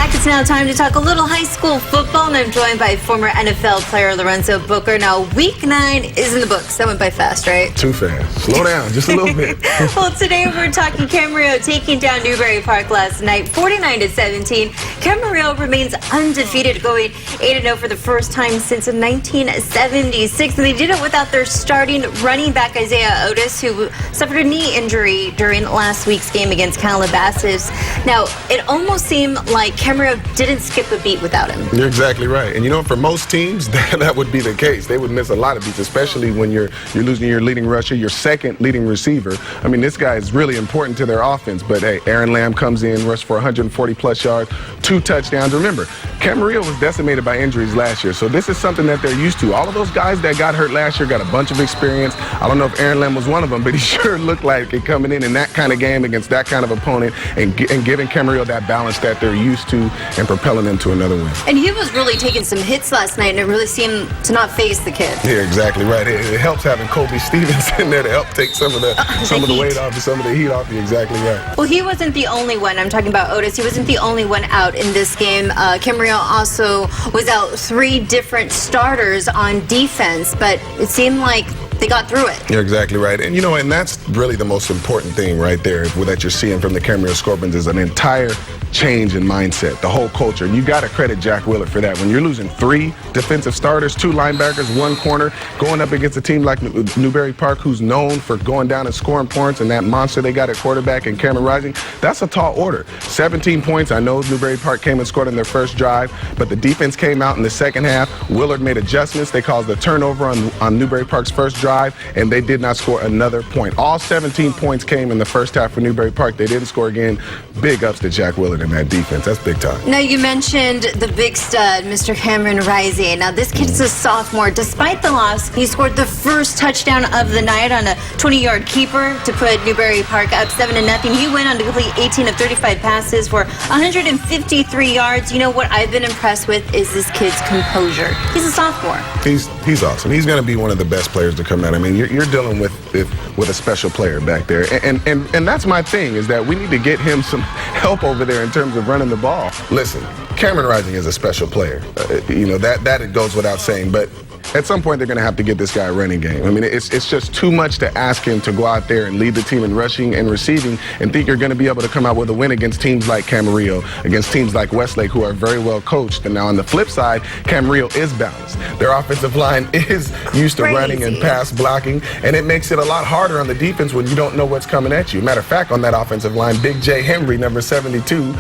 back. It's now time to talk a little high school football, and I'm joined by former NFL player Lorenzo Booker. Now, week 9 is in the books. That went by fast, right? Too fast. Slow down just a little bit. Well, today we're talking Camarillo taking down Newbury Park last night, 49-17. Camarillo remains undefeated, going 8-0 for the first time since 1976, and they did it without their starting running back Isaiah Otis, who suffered a knee injury during last week's game against Calabasas. Now, it almost seemed like Camarillo didn't skip a beat without him. You're exactly right. And you know, for most teams, that would be the case. They would miss a lot of beats, especially when you're losing your leading rusher, your second leading receiver. I mean, this guy is really important to their offense. But, hey, Aaron Lamb comes in, rushed for 140-plus yards, 2 touchdowns. Remember, Camarillo was decimated by injuries last year, so this is something that they're used to. All of those guys that got hurt last year got a bunch of experience. I don't know if Aaron Lamb was one of them, but he sure looked like it coming in that kind of game against that kind of opponent and giving Camarillo that balance that they're used to and propelling them to another win. And he was really taking some hits last night, and it really seemed to not faze the kid. Yeah, exactly right. It helps having Kobe Stevens in there to help take some of the weight off, some of the heat off. You're exactly right. Well, he wasn't the only one. I'm talking about Otis. He wasn't the only one out in this game. Camarillo also was out 3 different starters on defense, but it seemed like they got through it. You're exactly right. And, you know, and that's really the most important thing right there that you're seeing from the Camarillo Scorpions is an entire change in mindset, the whole culture. And you got to credit Jack Willard for that. When you're losing 3 defensive starters, 2 linebackers, 1 corner, going up against a team like Newbury Park, who's known for going down and scoring points, and that monster they got at quarterback and Cameron Rising, that's a tall order. 17 points. I know Newbury Park came and scored in their first drive, but the defense came out in the second half. Willard made adjustments. They caused a turnover on Newbury Park's first drive, and they did not score another point. All 17 points came in the first half for Newbury Park. They didn't score again. Big ups to Jack Willard in that defense. That's big time. Now, you mentioned the big stud, Mr. Cameron Rising. Now, this kid's a sophomore. Despite the loss, he scored the first touchdown of the night on a 20-yard keeper to put Newbury Park up 7-0. He went on to complete 18 of 35 passes for 153 yards. You know what I've been impressed with is this kid's composure. He's a sophomore. He's awesome. He's going to be one of the best players to come out. I mean, you're dealing with a special player back there, and that's my thing, is that we need to get him some help over there in terms of running the ball. Listen, Cameron Rising is a special player. You know, that it goes without saying, but at some point they're going to have to get this guy a running game. I mean, it's just too much to ask him to go out there and lead the team in rushing and receiving and think you're going to be able to come out with a win against teams like Camarillo, against teams like Westlake, who are very well coached. And now on the flip side, Camarillo is balanced. Their offensive line is used to running and pass blocking, and it makes it a lot harder on the defense when you don't know what's coming at you. Matter of fact, on that offensive line, Big J Henry, number 72,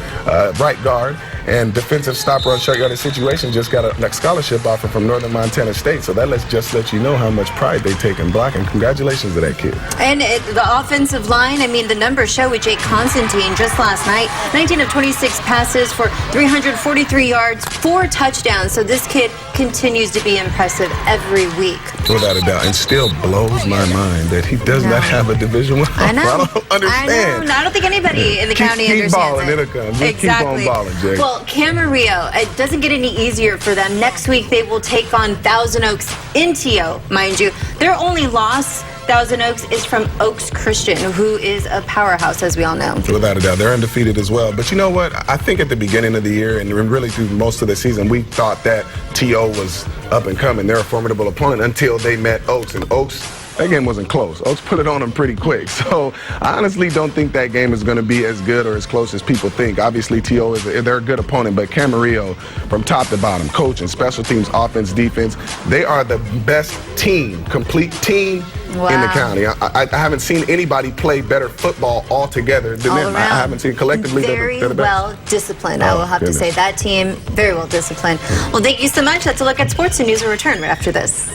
right guard, and defensive stopper on short yardage situation, just got a scholarship offer from Northern Montana State. So that just let you know how much pride they take in blocking. Congratulations to that kid. And the offensive line, I mean, the numbers show with Jake Constantine just last night, 19 of 26 passes for 343 yards, 4 touchdowns. So this kid continues to be impressive every week. Without a doubt. And still blows my mind that he does not have a Division I. I know. I don't understand. I know. I don't think anybody in the county understands balling, it. It'll come. Just exactly. Keep on balling, Jake. Well, Camarillo, it doesn't get any easier for them. Next week they will take on Thousand Oaks in TO, mind you. Their only loss, Thousand Oaks, is from Oaks Christian, who is a powerhouse, as we all know. Without a doubt. They're undefeated as well. But you know what? I think at the beginning of the year and really through most of the season, we thought that TO was up and coming. They're a formidable opponent until they met Oaks. And Oaks, that game wasn't close. Oaks put it on them pretty quick. So I honestly don't think that game is going to be as good or as close as people think. Obviously, TO, they're a good opponent, but Camarillo, from top to bottom, coaching, special teams, offense, defense, they are the best team, complete team in the county. I haven't seen anybody play better football altogether than them. I haven't seen collectively. Very well disciplined, I will have to say. That team, very well disciplined. Well, thank you so much. That's a look at sports and news will return right after this.